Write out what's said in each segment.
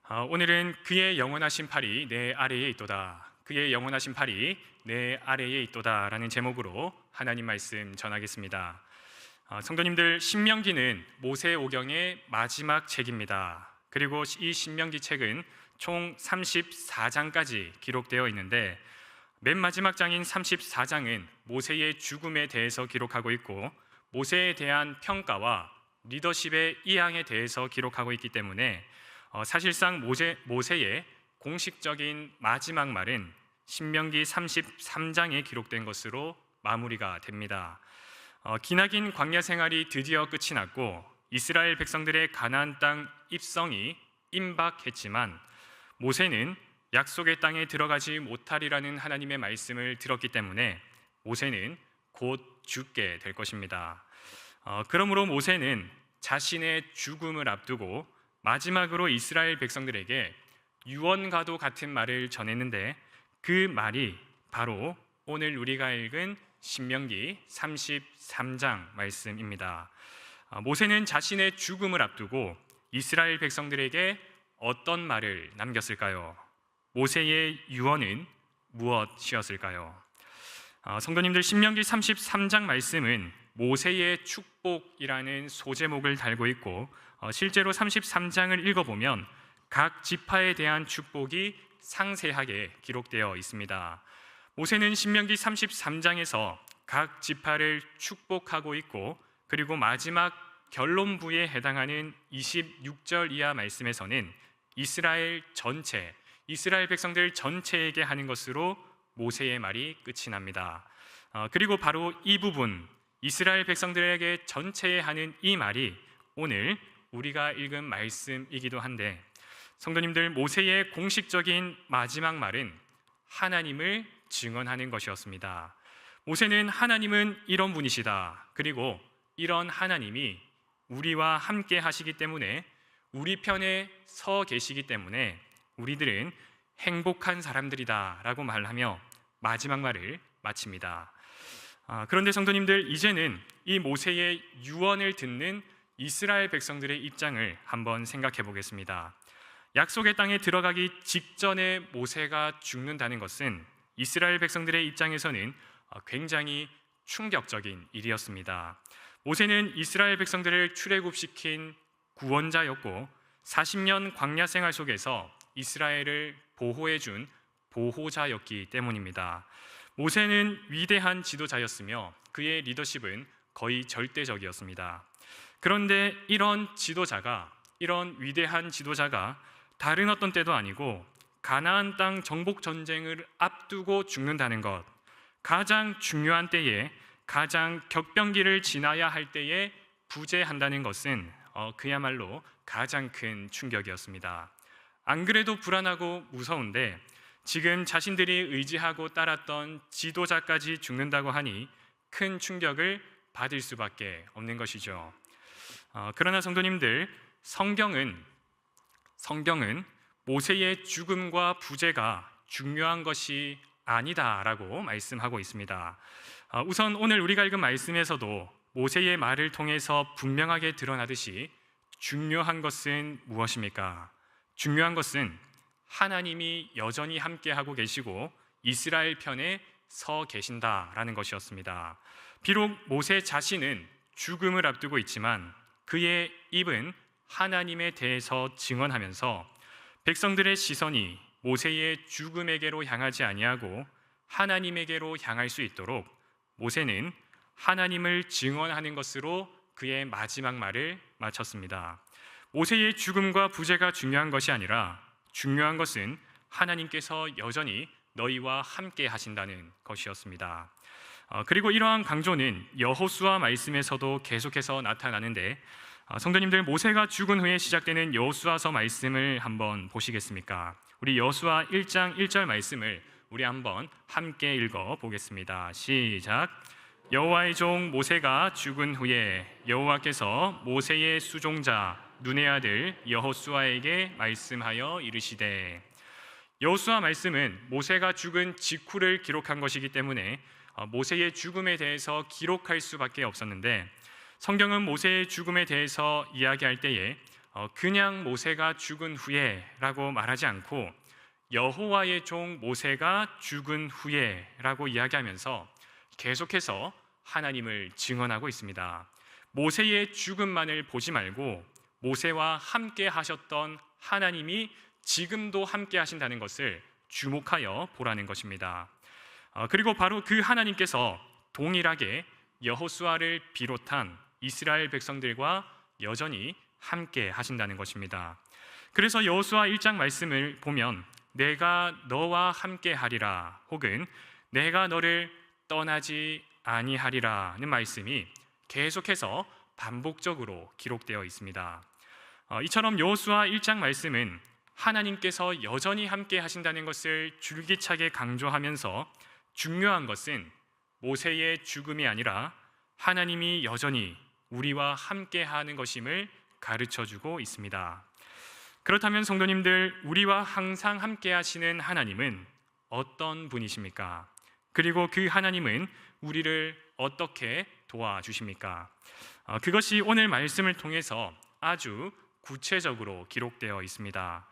오늘은 그의 영원하신 팔이 내 아래에 있도다. 그의 영원하신 팔이 내 아래에 있도다 라는 제목으로 하나님 말씀 전하겠습니다. 성도님들, 신명기는 모세오경의 마지막 책입니다. 그리고 이 신명기 책은 총 34장까지 기록되어 있는데 맨 마지막 장인 34장은 모세의 죽음에 대해서 기록하고 있고 모세에 대한 평가와 리더십의 이항에 대해서 기록하고 있기 때문에 사실상 모세의 공식적인 마지막 말은 신명기 33장에 기록된 것으로 마무리가 됩니다. 기나긴 광야 생활이 드디어 끝이 났고 이스라엘 백성들의 가나안 땅 입성이 임박했지만 모세는 약속의 땅에 들어가지 못하리라는 하나님의 말씀을 들었기 때문에 모세는 곧 죽게 될 것입니다. 그러므로 모세는 자신의 죽음을 앞두고 마지막으로 이스라엘 백성들에게 유언과도 같은 말을 전했는데 그 말이 바로 오늘 우리가 읽은 신명기 33장 말씀입니다. 모세는 자신의 죽음을 앞두고 이스라엘 백성들에게 어떤 말을 남겼을까요? 모세의 유언은 무엇이었을까요? 성도님들, 신명기 33장 말씀은 모세의 축복이라는 소제목을 달고 있고 실제로 33장을 읽어보면 각 지파에 대한 축복이 상세하게 기록되어 있습니다. 모세는 신명기 33장에서 각 지파를 축복하고 있고 그리고 마지막 결론부에 해당하는 26절 이하 말씀에서는 이스라엘 백성들 전체에게 하는 것으로 모세의 말이 끝이 납니다. 그리고 바로 이 부분, 이스라엘 백성들에게 전체에 하는 이 말이 오늘 우리가 읽은 말씀이기도 한데, 성도님들, 모세의 공식적인 마지막 말은 하나님을 증언하는 것이었습니다. 모세는 하나님은 이런 분이시다, 그리고 이런 하나님이 우리와 함께 하시기 때문에, 우리 편에 서 계시기 때문에 우리들은 행복한 사람들이다 라고 말하며 마지막 말을 마칩니다. 그런데 성도님들, 이제는 이 모세의 유언을 듣는 이스라엘 백성들의 입장을 한번 생각해 보겠습니다. 약속의 땅에 들어가기 직전에 모세가 죽는다는 것은 이스라엘 백성들의 입장에서는 굉장히 충격적인 일이었습니다. 모세는 이스라엘 백성들을 출애굽시킨 구원자였고 40년 광야 생활 속에서 이스라엘을 보호해 준 보호자였기 때문입니다. 모세는 위대한 지도자였으며 그의 리더십은 거의 절대적이었습니다. 그런데 이런 위대한 지도자가 다른 어떤 때도 아니고 가나안 땅 정복 전쟁을 앞두고 죽는다는 것, 가장 중요한 때에, 가장 격변기를 지나야 할 때에 부재한다는 것은 그야말로 가장 큰 충격이었습니다. 안 그래도 불안하고 무서운데 지금 자신들이 의지하고 따랐던 지도자까지 죽는다고 하니 큰 충격을 받을 수밖에 없는 것이죠. 그러나 성도님들, 성경은 모세의 죽음과 부재가 중요한 것이 아니다라고 말씀하고 있습니다. 우선 오늘 우리가 읽은 말씀에서도 모세의 말을 통해서 분명하게 드러나듯이 중요한 것은 무엇입니까? 중요한 것은 하나님이 여전히 함께하고 계시고 이스라엘 편에 서 계신다라는 것이었습니다. 비록 모세 자신은 죽음을 앞두고 있지만 그의 입은 하나님에 대해서 증언하면서 백성들의 시선이 모세의 죽음에게로 향하지 아니하고 하나님에게로 향할 수 있도록 모세는 하나님을 증언하는 것으로 그의 마지막 말을 마쳤습니다. 모세의 죽음과 부재가 중요한 것이 아니라 중요한 것은 하나님께서 여전히 너희와 함께 하신다는 것이었습니다. 그리고 이러한 강조는 여호수아 말씀에서도 계속해서 나타나는데, 성도님들, 모세가 죽은 후에 시작되는 여호수아서 말씀을 한번 보시겠습니까? 우리 여호수아 1장 1절 말씀을 우리 한번 함께 읽어 보겠습니다. 시작. 여호와의 종 모세가 죽은 후에 여호와께서 모세의 수종자 눈의 아들 여호수아에게 말씀하여 이르시되, 여호수아 말씀은 모세가 죽은 직후를 기록한 것이기 때문에 모세의 죽음에 대해서 기록할 수밖에 없었는데, 성경은 모세의 죽음에 대해서 이야기할 때에 그냥 모세가 죽은 후에라고 말하지 않고 여호와의 종 모세가 죽은 후에라고 이야기하면서 계속해서 하나님을 증언하고 있습니다. 모세의 죽음만을 보지 말고 모세와 함께 하셨던 하나님이 지금도 함께 하신다는 것을 주목하여 보라는 것입니다. 그리고 바로 그 하나님께서 동일하게 여호수아를 비롯한 이스라엘 백성들과 여전히 함께 하신다는 것입니다. 그래서 여호수아 1장 말씀을 보면 내가 너와 함께 하리라 혹은 내가 너를 떠나지 아니하리라는 말씀이 계속해서 반복적으로 기록되어 있습니다. 이처럼 여호수아 1장 말씀은 하나님께서 여전히 함께 하신다는 것을 줄기차게 강조하면서 중요한 것은 모세의 죽음이 아니라 하나님이 여전히 우리와 함께 하는 것임을 가르쳐주고 있습니다. 그렇다면 성도님들, 우리와 항상 함께 하시는 하나님은 어떤 분이십니까? 그리고 그 하나님은 우리를 어떻게 도와주십니까? 그것이 오늘 말씀을 통해서 아주 구체적으로 기록되어 있습니다.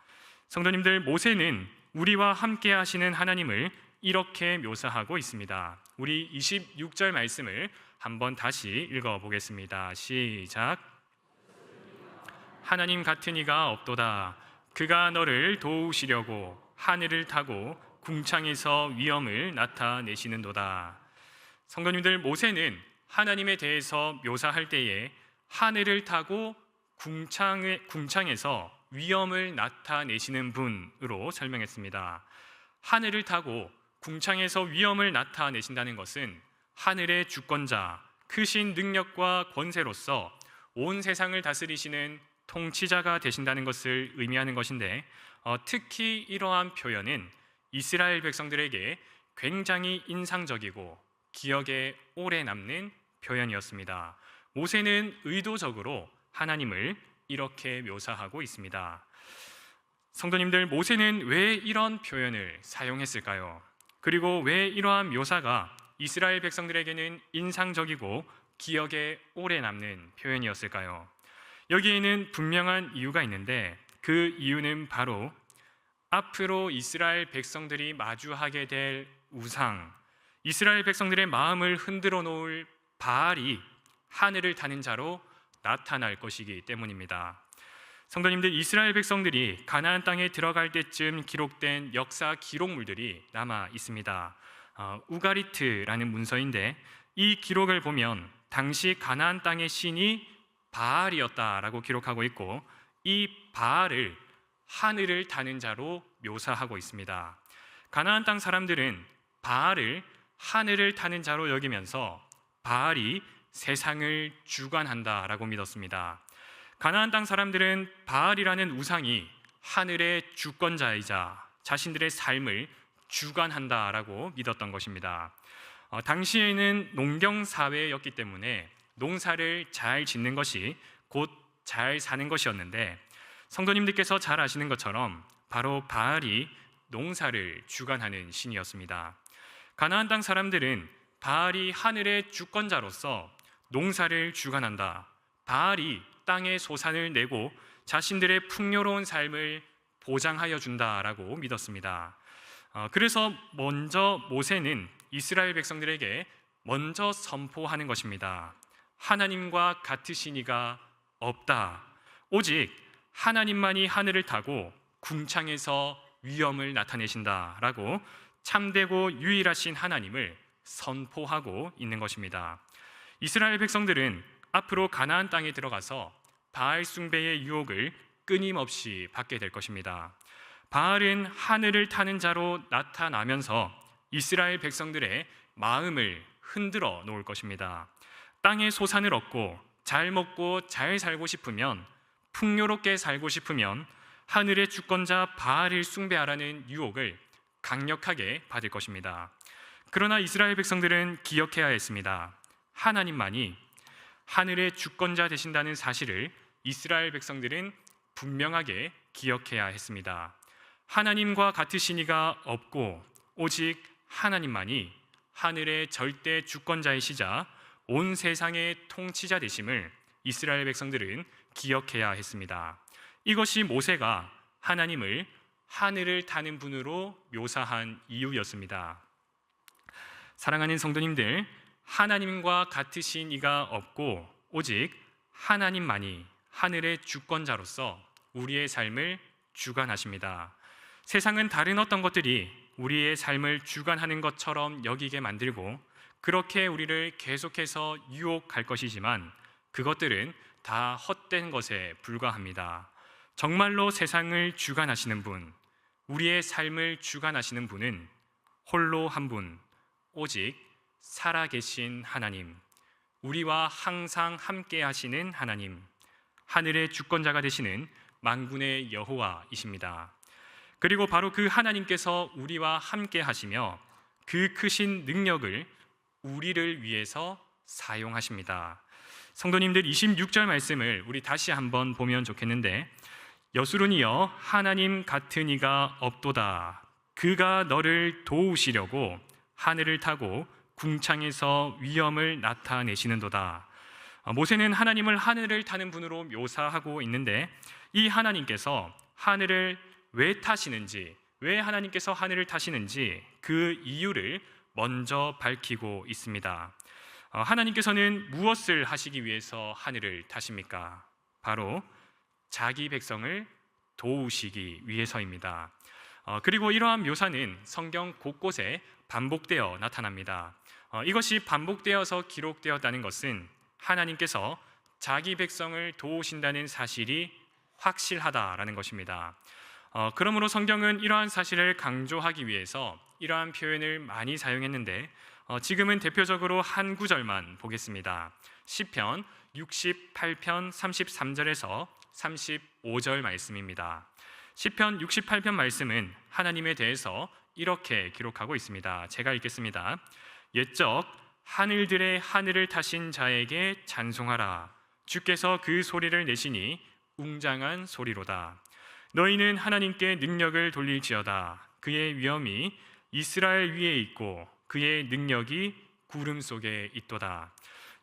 성도님들, 모세는 우리와 함께 하시는 하나님을 이렇게 묘사하고 있습니다. 우리 26절 말씀을 한번 다시 읽어보겠습니다. 시작. 하나님 같은 이가 없도다. 그가 너를 도우시려고 하늘을 타고 궁창에서 위엄을 나타내시는도다. 성도님들, 모세는 하나님에 대해서 묘사할 때에 하늘을 타고 궁창에서 위엄을 나타내시는 분으로 설명했습니다. 하늘을 타고 궁창에서 위엄을 나타내신다는 것은 하늘의 주권자, 크신 능력과 권세로서 온 세상을 다스리시는 통치자가 되신다는 것을 의미하는 것인데, 특히 이러한 표현은 이스라엘 백성들에게 굉장히 인상적이고 기억에 오래 남는 표현이었습니다. 모세는 의도적으로 하나님을 이렇게 묘사하고 있습니다. 성도님들, 모세는 왜 이런 표현을 사용했을까요? 그리고 왜 이러한 묘사가 이스라엘 백성들에게는 인상적이고 기억에 오래 남는 표현이었을까요? 여기에는 분명한 이유가 있는데, 그 이유는 바로 앞으로 이스라엘 백성들이 마주하게 될 우상, 이스라엘 백성들의 마음을 흔들어 놓을 바알이 하늘을 타는 자로 나타날 것이기 때문입니다. 성도님들, 이스라엘 백성들이 가나안 땅에 들어갈 때쯤 기록된 역사 기록물들이 남아 있습니다. 우가리트라는 문서인데, 이 기록을 보면 당시 가나안 땅의 신이 바알이었다라고 기록하고 있고, 이 바알을 하늘을 타는 자로 묘사하고 있습니다. 가나안 땅 사람들은 바알을 하늘을 타는 자로 여기면서 바알이 세상을 주관한다라고 믿었습니다. 가나안 땅 사람들은 바알이라는 우상이 하늘의 주권자이자 자신들의 삶을 주관한다라고 믿었던 것입니다. 당시에는 농경 사회였기 때문에 농사를 잘 짓는 것이 곧 잘 사는 것이었는데, 성도님들께서 잘 아시는 것처럼 바로 바알이 농사를 주관하는 신이었습니다. 가나안 땅 사람들은 바알이 하늘의 주권자로서 농사를 주관한다, 바알이 땅의 소산을 내고 자신들의 풍요로운 삶을 보장하여 준다라고 믿었습니다. 그래서 먼저 모세는 이스라엘 백성들에게 먼저 선포하는 것입니다. 하나님과 같으신 이가 없다. 오직 하나님만이 하늘을 타고 궁창에서 위엄을 나타내신다라고 참되고 유일하신 하나님을 선포하고 있는 것입니다. 이스라엘 백성들은 앞으로 가나안 땅에 들어가서 바알 숭배의 유혹을 끊임없이 받게 될 것입니다. 바알은 하늘을 타는 자로 나타나면서 이스라엘 백성들의 마음을 흔들어 놓을 것입니다. 땅의 소산을 얻고 잘 먹고 잘 살고 싶으면, 풍요롭게 살고 싶으면 하늘의 주권자 바알을 숭배하라는 유혹을 강력하게 받을 것입니다. 그러나 이스라엘 백성들은 기억해야 했습니다. 하나님만이 하늘의 주권자 되신다는 사실을 이스라엘 백성들은 분명하게 기억해야 했습니다. 하나님과 같으신 이가 없고 오직 하나님만이 하늘의 절대 주권자이시자 온 세상의 통치자 되심을 이스라엘 백성들은 기억해야 했습니다. 이것이 모세가 하나님을 하늘을 타는 분으로 묘사한 이유였습니다. 사랑하는 성도님들, 하나님과 같으신 이가 없고 오직 하나님만이 하늘의 주권자로서 우리의 삶을 주관하십니다. 세상은 다른 어떤 것들이 우리의 삶을 주관하는 것처럼 여기게 만들고 그렇게 우리를 계속해서 유혹할 것이지만 그것들은 다 헛된 것에 불과합니다. 정말로 세상을 주관하시는 분, 우리의 삶을 주관하시는 분은 홀로 한 분, 오직 살아계신 하나님, 우리와 항상 함께 하시는 하나님, 하늘의 주권자가 되시는 만군의 여호와이십니다. 그리고 바로 그 하나님께서 우리와 함께 하시며 그 크신 능력을 우리를 위해서 사용하십니다. 성도님들, 26절 말씀을 우리 다시 한번 보면 좋겠는데, 여수론이여 하나님 같은 이가 없도다. 그가 너를 도우시려고 하늘을 타고 궁창에서 위엄을 나타내시는도다. 모세는 하나님을 하늘을 타는 분으로 묘사하고 있는데, 이 하나님께서 하늘을 왜 타시는지, 왜 하나님께서 하늘을 타시는지 그 이유를 먼저 밝히고 있습니다. 하나님께서는 무엇을 하시기 위해서 하늘을 타십니까? 바로 자기 백성을 도우시기 위해서입니다. 그리고 이러한 묘사는 성경 곳곳에 반복되어 나타납니다. 이것이 반복되어서 기록되었다는 것은 하나님께서 자기 백성을 도우신다는 사실이 확실하다라는 것입니다. 그러므로 성경은 이러한 사실을 강조하기 위해서 이러한 표현을 많이 사용했는데, 지금은 대표적으로 한 구절만 보겠습니다. 시편 68편 33절에서 35절 말씀입니다. 시편 68편 말씀은 하나님에 대해서 이렇게 기록하고 있습니다. 제가 읽겠습니다. 옛적 하늘들의 하늘을 타신 자에게 찬송하라. 주께서 그 소리를 내시니 웅장한 소리로다. 너희는 하나님께 능력을 돌릴지어다. 그의 위엄이 이스라엘 위에 있고 그의 능력이 구름 속에 있도다.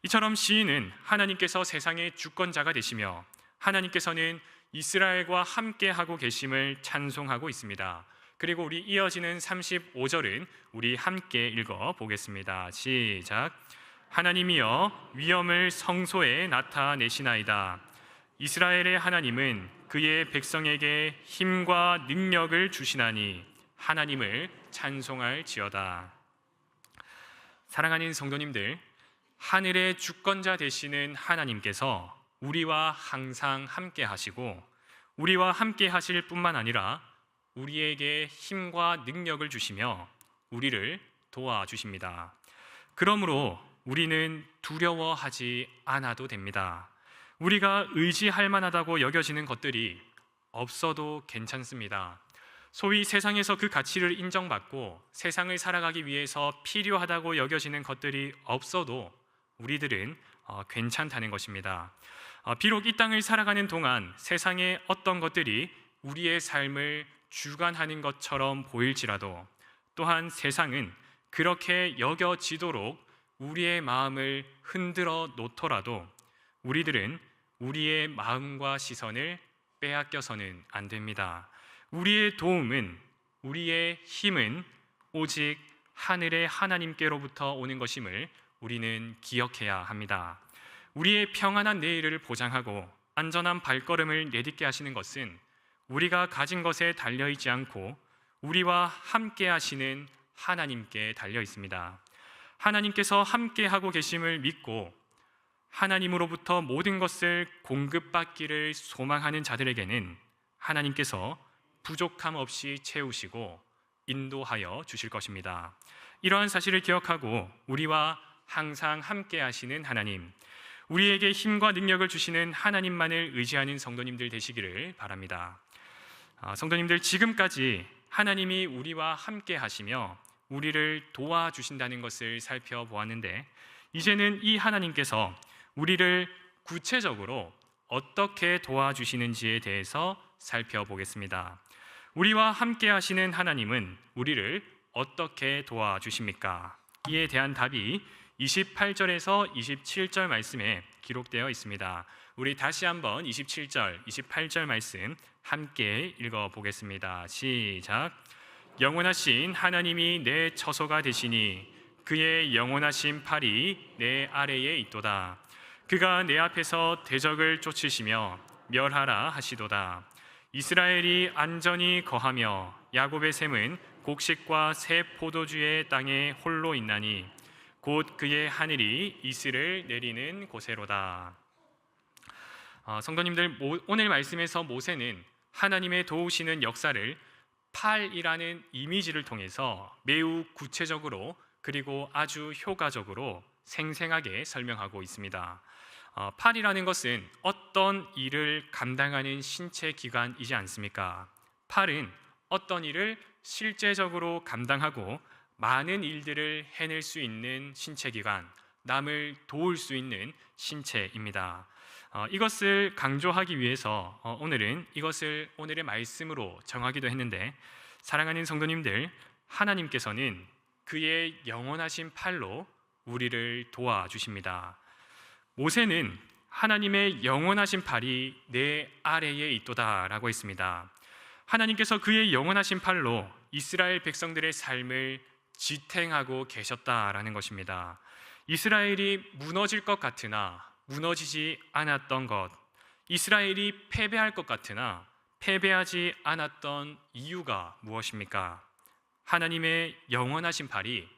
이처럼 시인은 하나님께서 세상의 주권자가 되시며 하나님께서는 이스라엘과 함께 하고 계심을 찬송하고 있습니다. 그리고 우리 이어지는 35절은 우리 함께 읽어 보겠습니다. 시작. 하나님이여 위엄을 성소에 나타내시나이다. 이스라엘의 하나님은 그의 백성에게 힘과 능력을 주시나니 하나님을 찬송할지어다. 사랑하는 성도님들, 하늘의 주권자 되시는 하나님께서 우리와 항상 함께 하시고 우리와 함께 하실 뿐만 아니라 우리에게 힘과 능력을 주시며 우리를 도와주십니다. 그러므로 우리는 두려워하지 않아도 됩니다. 우리가 의지할 만하다고 여겨지는 것들이 없어도 괜찮습니다. 소위 세상에서 그 가치를 인정받고 세상을 살아가기 위해서 필요하다고 여겨지는 것들이 없어도 우리들은 괜찮다는 것입니다. 비록 이 땅을 살아가는 동안 세상의 어떤 것들이 우리의 삶을 주관하는 것처럼 보일지라도, 또한 세상은 그렇게 여겨지도록 우리의 마음을 흔들어 놓더라도 우리들은 우리의 마음과 시선을 빼앗겨서는 안 됩니다. 우리의 도움은, 우리의 힘은 오직 하늘의 하나님께로부터 오는 것임을 우리는 기억해야 합니다. 우리의 평안한 내일을 보장하고 안전한 발걸음을 내딛게 하시는 것은 우리가 가진 것에 달려있지 않고 우리와 함께 하시는 하나님께 달려 있습니다. 하나님께서 함께 하고 계심을 믿고 하나님으로부터 모든 것을 공급받기를 소망하는 자들에게는 하나님께서 부족함 없이 채우시고 인도하여 주실 것입니다. 이러한 사실을 기억하고 우리와 항상 함께 하시는 하나님, 우리에게 힘과 능력을 주시는 하나님만을 의지하는 성도님들 되시기를 바랍니다. 성도님들, 지금까지 하나님이 우리와 함께 하시며 우리를 도와주신다는 것을 살펴보았는데, 이제는 이 하나님께서 우리를 구체적으로 어떻게 도와주시는지에 대해서 살펴보겠습니다. 우리와 함께 하시는 하나님은 우리를 어떻게 도와주십니까? 이에 대한 답이 28절에서 27절 말씀에 기록되어 있습니다. 우리 다시 한번 27절, 28절 말씀 함께 읽어보겠습니다. 시작. 영원하신 하나님이 내 처소가 되시니 그의 영원하신 팔이 내 아래에 있도다. 그가 내 앞에서 대적을 쫓으시며 멸하라 하시도다. 이스라엘이 안전히 거하며 야곱의 샘은 곡식과 새 포도주의 땅에 홀로 있나니 곧 그의 하늘이 이슬을 내리는 곳에로다. 성도님들, 오늘 말씀에서 모세는 하나님의 도우시는 역사를 팔이라는 이미지를 통해서 매우 구체적으로 그리고 아주 효과적으로 생생하게 설명하고 있습니다. 팔이라는 것은 어떤 일을 감당하는 신체 기관이지 않습니까? 팔은 어떤 일을 실제적으로 감당하고 많은 일들을 해낼 수 있는 신체 기관, 남을 도울 수 있는 신체입니다. 이것을 강조하기 위해서 오늘은 이것을 오늘의 말씀으로 정하기도 했는데, 사랑하는 성도님들, 하나님께서는 그의 영원하신 팔로 우리를 도와주십니다. 모세는 하나님의 영원하신 팔이 내 아래에 있도다 라고 했습니다. 하나님께서 그의 영원하신 팔로 이스라엘 백성들의 삶을 지탱하고 계셨다라는 것입니다. 이스라엘이 무너질 것 같으나 무너지지 않았던 것, 이스라엘이 패배할 것 같으나 패배하지 않았던 이유가 무엇입니까? 하나님의 영원하신 팔이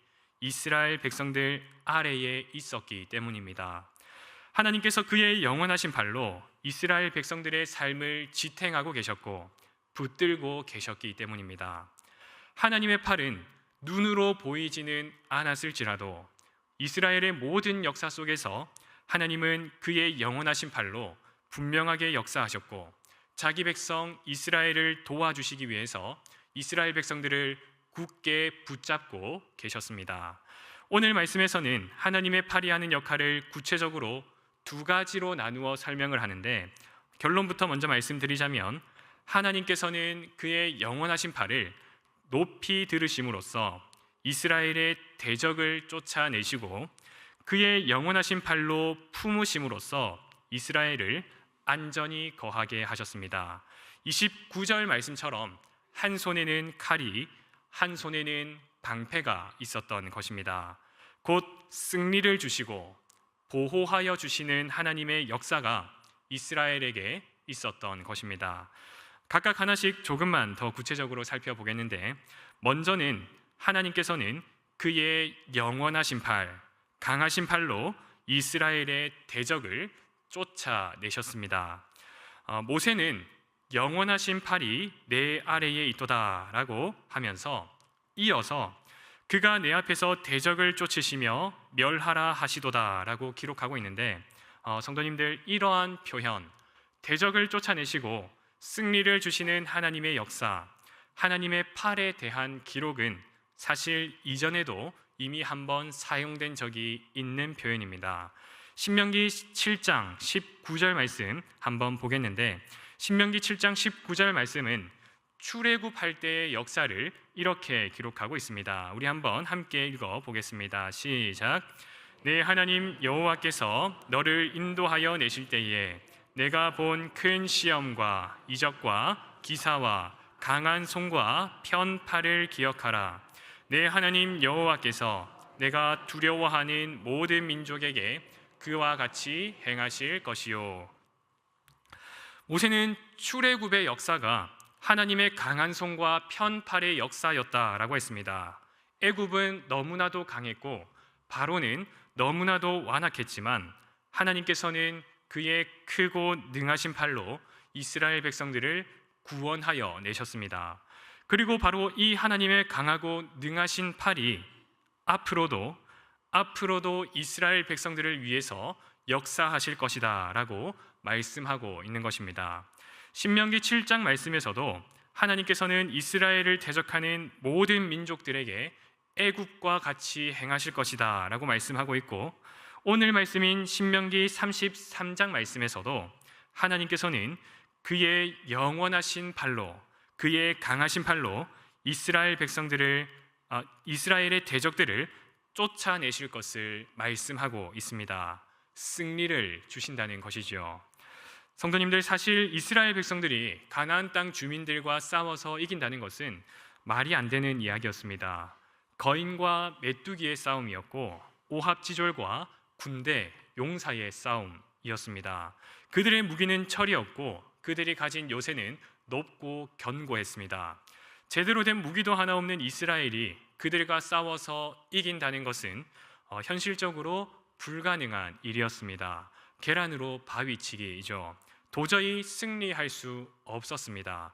이스라엘 백성들 아래에 있었기 때문입니다. 하나님께서 그의 영원하신 팔로 이스라엘 백성들의 삶을 지탱하고 계셨고 붙들고 계셨기 때문입니다. 하나님의 팔은 눈으로 보이지는 않았을지라도 이스라엘의 모든 역사 속에서 하나님은 그의 영원하신 팔로 분명하게 역사하셨고 자기 백성 이스라엘을 도와주시기 위해서 이스라엘 백성들을 굳게 붙잡고 계셨습니다. 오늘 말씀에서는 하나님의 팔이 하는 역할을 구체적으로 두 가지로 나누어 설명을 하는데, 결론부터 먼저 말씀드리자면 하나님께서는 그의 영원하신 팔을 높이 들으심으로써 이스라엘의 대적을 쫓아내시고 그의 영원하신 팔로 품으심으로써 이스라엘을 안전히 거하게 하셨습니다. 29절 말씀처럼 한 손에는 칼이, 한 손에는 방패가 있었던 것입니다. 곧 승리를 주시고 보호하여 주시는 하나님의 역사가 이스라엘에게 있었던 것입니다. 각각 하나씩 조금만 더 구체적으로 살펴보겠는데, 먼저는 하나님께서는 그의 영원하신 팔, 강하신 팔로 이스라엘의 대적을 쫓아내셨습니다. 모세는 영원하신 팔이 내 아래에 있도다 라고 하면서 이어서 그가 내 앞에서 대적을 쫓으시며 멸하라 하시도다 라고 기록하고 있는데, 성도님들, 이러한 표현, 대적을 쫓아내시고 승리를 주시는 하나님의 역사, 하나님의 팔에 대한 기록은 사실 이전에도 이미 한번 사용된 적이 있는 표현입니다. 신명기 7장 19절 말씀 한번 보겠는데, 신명기 7장 19절 말씀은 출애굽할 때의 역사를 이렇게 기록하고 있습니다. 우리 한번 함께 읽어보겠습니다. 시작. 내 하나님 여호와께서 너를 인도하여 내실 때에 내가 본 큰 시험과 이적과 기사와 강한 손과 편팔을 기억하라. 내 하나님 여호와께서 내가 두려워하는 모든 민족에게 그와 같이 행하실 것이요. 모세는 출애굽의 역사가 하나님의 강한 손과 편팔의 역사였다라고 했습니다. 애굽은 너무나도 강했고 바로는 너무나도 완악했지만 하나님께서는 그의 크고 능하신 팔로 이스라엘 백성들을 구원하여 내셨습니다. 그리고 바로 이 하나님의 강하고 능하신 팔이 앞으로도 이스라엘 백성들을 위해서 역사하실 것이다 라고 말씀하고 있는 것입니다. 신명기 7장 말씀에서도 하나님께서는 이스라엘을 대적하는 모든 민족들에게 애굽과 같이 행하실 것이다 라고 말씀하고 있고, 오늘 말씀인 신명기 33장 말씀에서도 하나님께서는 그의 영원하신 팔로, 그의 강하신 팔로 이스라엘 백성들을, 이스라엘의 대적들을 쫓아내실 것을 말씀하고 있습니다. 승리를 주신다는 것이죠. 성도님들, 사실 이스라엘 백성들이 가나안 땅 주민들과 싸워서 이긴다는 것은 말이 안 되는 이야기였습니다. 거인과 메뚜기의 싸움이었고 오합지졸과 군대, 용사의 싸움이었습니다. 그들의 무기는 철이었고 그들이 가진 요새는 높고 견고했습니다. 제대로 된 무기도 하나 없는 이스라엘이 그들과 싸워서 이긴다는 것은 현실적으로 불가능한 일이었습니다. 계란으로 바위치기이죠. 도저히 승리할 수 없었습니다.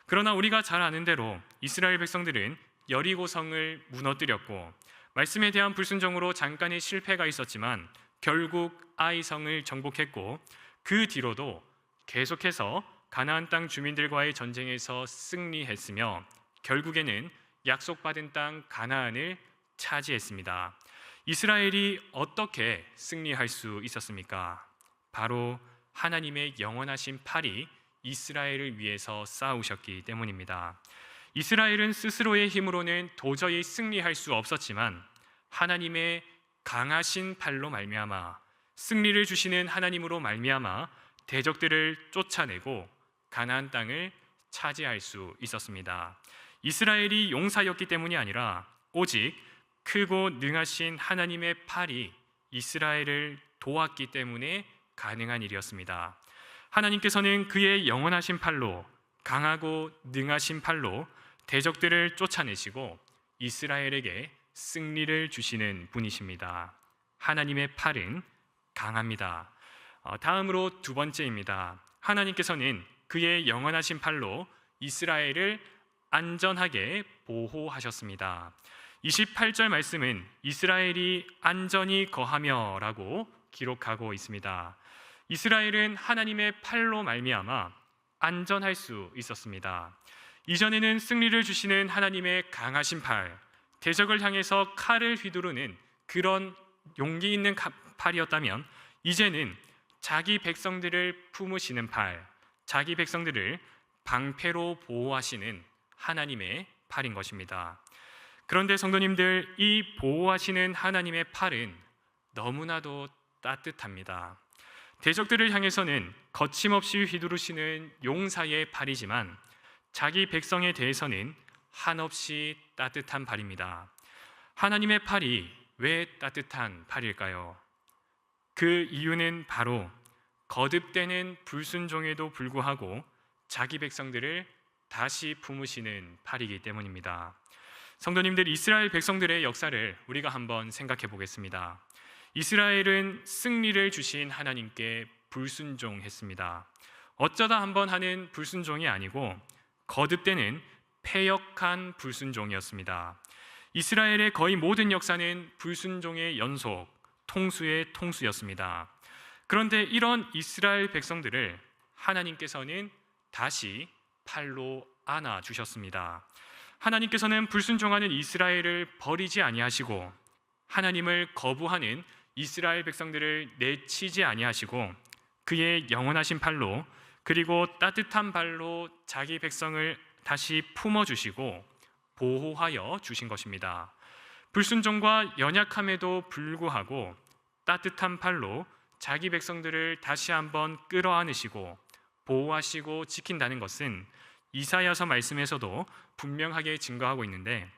그러나 우리가 잘 아는 대로 이스라엘 백성들은 여리고성을 무너뜨렸고 말씀에 대한 불순종으로 잠깐의 실패가 있었지만 결국 아이성을 정복했고 그 뒤로도 계속해서 가나안 땅 주민들과의 전쟁에서 승리했으며 결국에는 약속받은 땅 가나안을 차지했습니다. 이스라엘이 어떻게 승리할 수 있었습니까? 바로 하나님의 영원하신 팔이 이스라엘을 위해서 싸우셨기 때문입니다. 이스라엘은 스스로의 힘으로는 도저히 승리할 수 없었지만 하나님의 강하신 팔로 말미암아 승리를 주시는 하나님으로 말미암아 대적들을 쫓아내고 가나안 땅을 차지할 수 있었습니다. 이스라엘이 용사였기 때문이 아니라 오직 크고 능하신 하나님의 팔이 이스라엘을 도왔기 때문에 가능한 일이었습니다. 하나님께서는 그의 영원하신 팔로 강하고 능하신 팔로 대적들을 쫓아내시고 이스라엘에게 승리를 주시는 분이십니다. 하나님의 팔은 강합니다. 다음으로 두 번째입니다. 하나님께서는 그의 영원하신 팔로 이스라엘을 안전하게 보호하셨습니다. 28절 말씀은 이스라엘이 안전히 거하며 라고 기록하고 있습니다. 이스라엘은 하나님의 팔로 말미암아 안전할 수 있었습니다. 이전에는 승리를 주시는 하나님의 강하신 팔, 대적을 향해서 칼을 휘두르는 그런 용기 있는 팔이었다면 이제는 자기 백성들을 품으시는 팔, 자기 백성들을 방패로 보호하시는 하나님의 팔인 것입니다. 그런데 성도님들, 이 보호하시는 하나님의 팔은 너무나도 따뜻합니다. 대적들을 향해서는 거침없이 휘두르시는 용사의 팔이지만 자기 백성에 대해서는 한없이 따뜻한 팔입니다. 하나님의 팔이 왜 따뜻한 팔일까요? 그 이유는 바로 거듭되는 불순종에도 불구하고 자기 백성들을 다시 품으시는 팔이기 때문입니다. 성도님들, 이스라엘 백성들의 역사를 우리가 한번 생각해 보겠습니다. 이스라엘은 승리를 주신 하나님께 불순종했습니다. 어쩌다 한번 하는 불순종이 아니고 거듭되는 패역한 불순종이었습니다. 이스라엘의 거의 모든 역사는 불순종의 연속, 통수의 통수였습니다. 그런데 이런 이스라엘 백성들을 하나님께서는 다시 팔로 안아 주셨습니다. 하나님께서는 불순종하는 이스라엘을 버리지 아니하시고 하나님을 거부하는 이스라엘 백성들을 내치지 아니하시고 그의 영원하신 팔로, 그리고 따뜻한 발로 자기 백성을 다시 품어주시고 보호하여 주신 것입니다. 불순종과 연약함에도 불구하고 따뜻한 팔로 자기 백성들을 다시 한번 끌어안으시고 보호하시고 지킨다는 것은 이사야서 말씀에서도 분명하게 증거하고 있는데,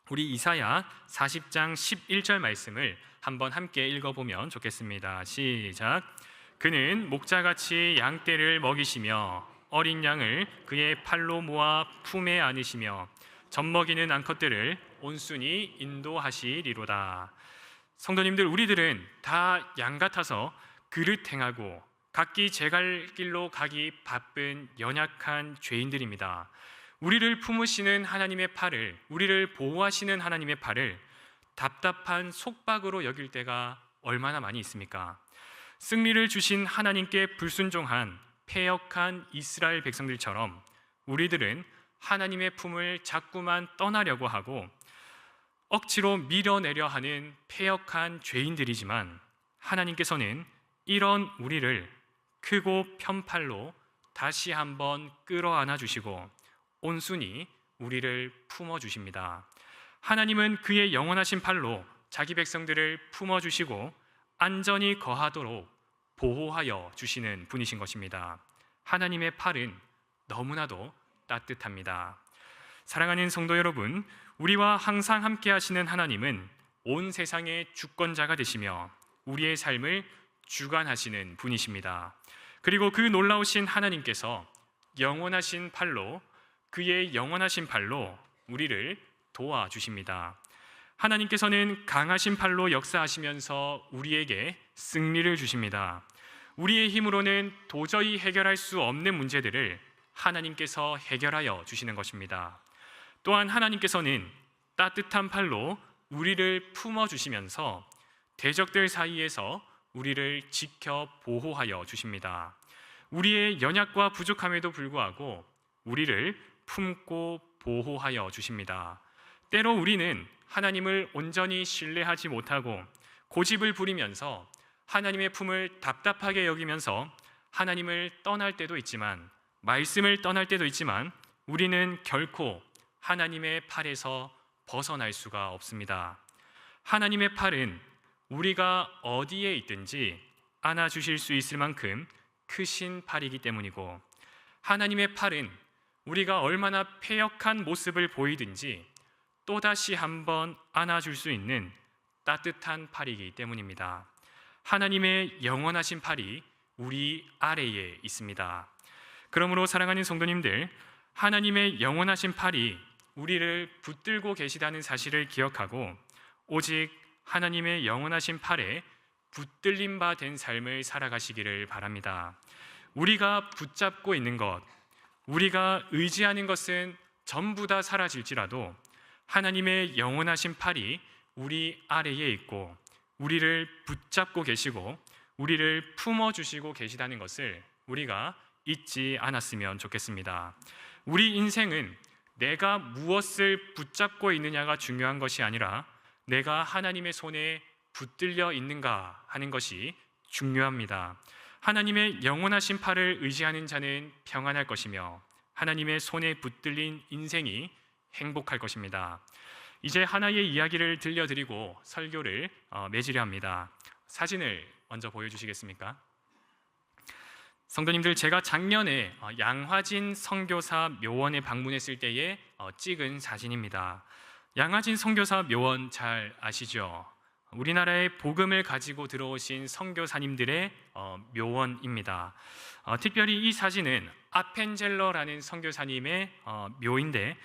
우리 이사야 40장 11절 말씀을 한번 함께 읽어보면 좋겠습니다. 시작. 그는 목자같이 양떼를 먹이시며 어린 양을 그의 팔로 모아 품에 안으시며 젖먹이는 암컷들을 온순히 인도하시리로다. 성도님들, 우리들은 다 양 같아서 그릇 행하고 각기 제갈 길로 가기 바쁜 연약한 죄인들입니다. 우리를 품으시는 하나님의 팔을, 우리를 보호하시는 하나님의 팔을 답답한 속박으로 여길 때가 얼마나 많이 있습니까? 승리를 주신 하나님께 불순종한 패역한 이스라엘 백성들처럼 우리들은 하나님의 품을 자꾸만 떠나려고 하고 억지로 밀어내려 하는 패역한 죄인들이지만, 하나님께서는 이런 우리를 크고 편팔로 다시 한번 끌어안아 주시고 온순히 우리를 품어주십니다. 하나님은 그의 영원하신 팔로 자기 백성들을 품어주시고 안전히 거하도록 보호하여 주시는 분이신 것입니다. 하나님의 팔은 너무나도 따뜻합니다. 사랑하는 성도 여러분, 우리와 항상 함께 하시는 하나님은 온 세상의 주권자가 되시며 우리의 삶을 주관하시는 분이십니다. 그리고 그 놀라우신 하나님께서 영원하신 팔로, 그의 영원하신 팔로 우리를 도와주십니다. 하나님께서는 강하신 팔로 역사하시면서 우리에게 승리를 주십니다. 우리의 힘으로는 도저히 해결할 수 없는 문제들을 하나님께서 해결하여 주시는 것입니다. 또한 하나님께서는 따뜻한 팔로 우리를 품어주시면서 대적들 사이에서 우리를 지켜 보호하여 주십니다. 우리의 연약과 부족함에도 불구하고 우리를 품고 보호하여 주십니다. 때로 우리는 하나님을 온전히 신뢰하지 못하고 고집을 부리면서 하나님의 품을 답답하게 여기면서 하나님을 떠날 때도 있지만, 말씀을 떠날 때도 있지만, 우리는 결코 하나님의 팔에서 벗어날 수가 없습니다. 하나님의 팔은 우리가 어디에 있든지 안아주실 수 있을 만큼 크신 팔이기 때문이고, 하나님의 팔은 우리가 얼마나 패역한 모습을 보이든지 또다시 한번 안아줄 수 있는 따뜻한 팔이기 때문입니다. 하나님의 영원하신 팔이 우리 아래에 있습니다. 그러므로 사랑하는 성도님들, 하나님의 영원하신 팔이 우리를 붙들고 계시다는 사실을 기억하고 오직 하나님의 영원하신 팔에 붙들림 바 된 삶을 살아가시기를 바랍니다. 우리가 붙잡고 있는 것, 우리가 의지하는 것은 전부 다 사라질지라도 하나님의 영원하신 팔이 우리 아래에 있고 우리를 붙잡고 계시고 우리를 품어주시고 계시다는 것을 우리가 잊지 않았으면 좋겠습니다. 우리 인생은 내가 무엇을 붙잡고 있느냐가 중요한 것이 아니라 내가 하나님의 손에 붙들려 있는가 하는 것이 중요합니다. 하나님의 영원하신 팔을 의지하는 자는 평안할 것이며 하나님의 손에 붙들린 인생이 행복할 것입니다. 이제 하나의 이야기를 들려드리고 설교를 맺으려 합니다. 사진을 먼저 보여주시겠습니까? 성도님들, 제가 작년에 양화진 선교사 묘원에 방문했을 때에 찍은 사진입니다. 양화진 선교사 묘원 잘 아시죠? 우리나라에 복음을 가지고 들어오신 선교사님들의 묘원입니다. 특별히 이 사진은 아펜젤러라는 선교사님의 묘인데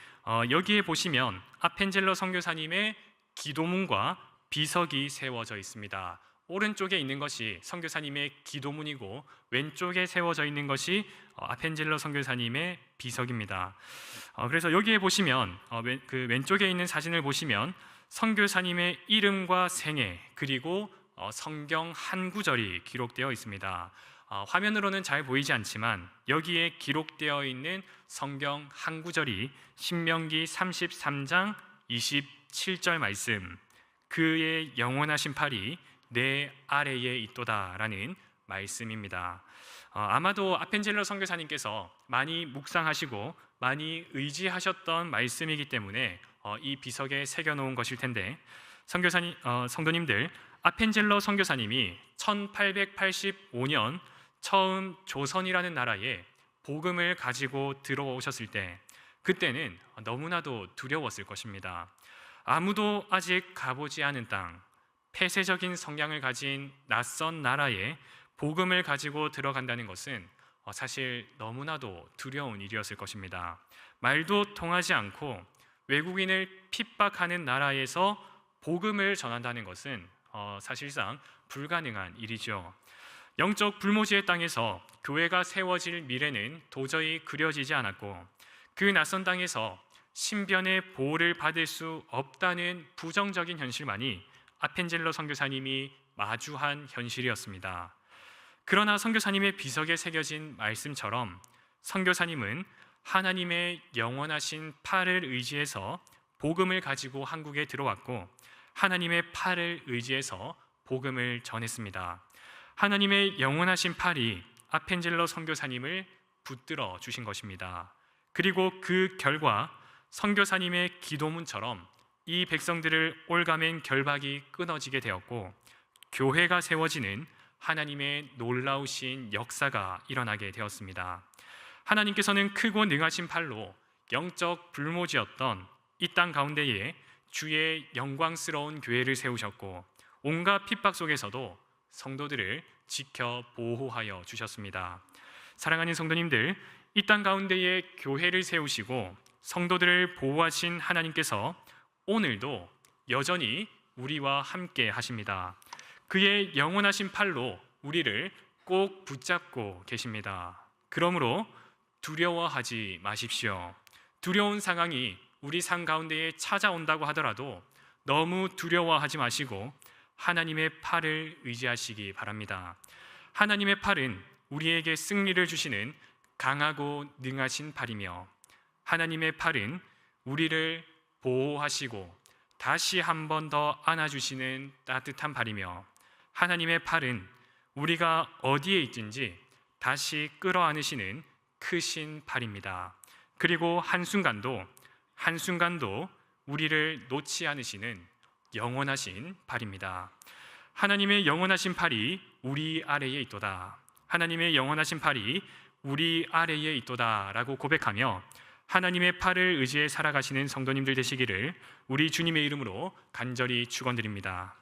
여기에 보시면 아펜젤러 선교사님의 기도문과 비석이 세워져 있습니다. 오른쪽에 있는 것이 선교사님의 기도문이고 왼쪽에 세워져 있는 것이 아펜젤러 선교사님의 비석입니다. 그래서 여기에 보시면 그 왼쪽에 있는 사진을 보시면 선교사님의 이름과 생애 그리고 성경 한 구절이 기록되어 있습니다. 화면으로는 잘 보이지 않지만 여기에 기록되어 있는 성경 한 구절이 신명기 33장 27절 말씀, 그의 영원하신 팔이 내 아래에 있도다라는 말씀입니다. 아마도 아펜젤러 선교사님께서 많이 묵상하시고 많이 의지하셨던 말씀이기 때문에 이 비석에 새겨놓은 것일 텐데, 성도님들, 아펜젤러 선교사님이 1885년 처음 조선이라는 나라에 복음을 가지고 들어오셨을 때 그때는 너무나도 두려웠을 것입니다. 아무도 아직 가보지 않은 땅, 폐쇄적인 성향을 가진 낯선 나라에 복음을 가지고 들어간다는 것은 사실 너무나도 두려운 일이었을 것입니다. 말도 통하지 않고 외국인을 핍박하는 나라에서 복음을 전한다는 것은 사실상 불가능한 일이죠. 영적 불모지의 땅에서 교회가 세워질 미래는 도저히 그려지지 않았고 그 낯선 땅에서 신변의 보호를 받을 수 없다는 부정적인 현실만이 아펜젤러 선교사님이 마주한 현실이었습니다. 그러나 선교사님의 비석에 새겨진 말씀처럼 선교사님은 하나님의 영원하신 팔을 의지해서 복음을 가지고 한국에 들어왔고 하나님의 팔을 의지해서 복음을 전했습니다. 하나님의 영원하신 팔이 아펜젤러 선교사님을 붙들어 주신 것입니다. 그리고 그 결과 선교사님의 기도문처럼 이 백성들을 올가맨 결박이 끊어지게 되었고 교회가 세워지는 하나님의 놀라우신 역사가 일어나게 되었습니다. 하나님께서는 크고 능하신 팔로 영적 불모지였던 이 땅 가운데에 주의 영광스러운 교회를 세우셨고 온갖 핍박 속에서도 성도들을 지켜 보호하여 주셨습니다. 사랑하는 성도님들, 이 땅 가운데에 교회를 세우시고 성도들을 보호하신 하나님께서 오늘도 여전히 우리와 함께 하십니다. 그의 영원하신 팔로 우리를 꼭 붙잡고 계십니다. 그러므로 두려워하지 마십시오. 두려운 상황이 우리 삶 가운데에 찾아온다고 하더라도 너무 두려워하지 마시고 하나님의 팔을 의지하시기 바랍니다. 하나님의 팔은 우리에게 승리를 주시는 강하고 능하신 팔이며 하나님의 팔은 우리를 보호하시고 다시 한 번 더 안아주시는 따뜻한 팔이며 하나님의 팔은 우리가 어디에 있든지 다시 끌어안으시는 크신 팔입니다. 그리고 한순간도 우리를 놓지 않으시는 영원하신 팔입니다. 하나님의 영원하신 팔이 우리 아래에 있도다. 하나님의 영원하신 팔이 우리 아래에 있도다 라고 고백하며 하나님의 팔을 의지해 살아가시는 성도님들 되시기를 우리 주님의 이름으로 간절히 축원드립니다.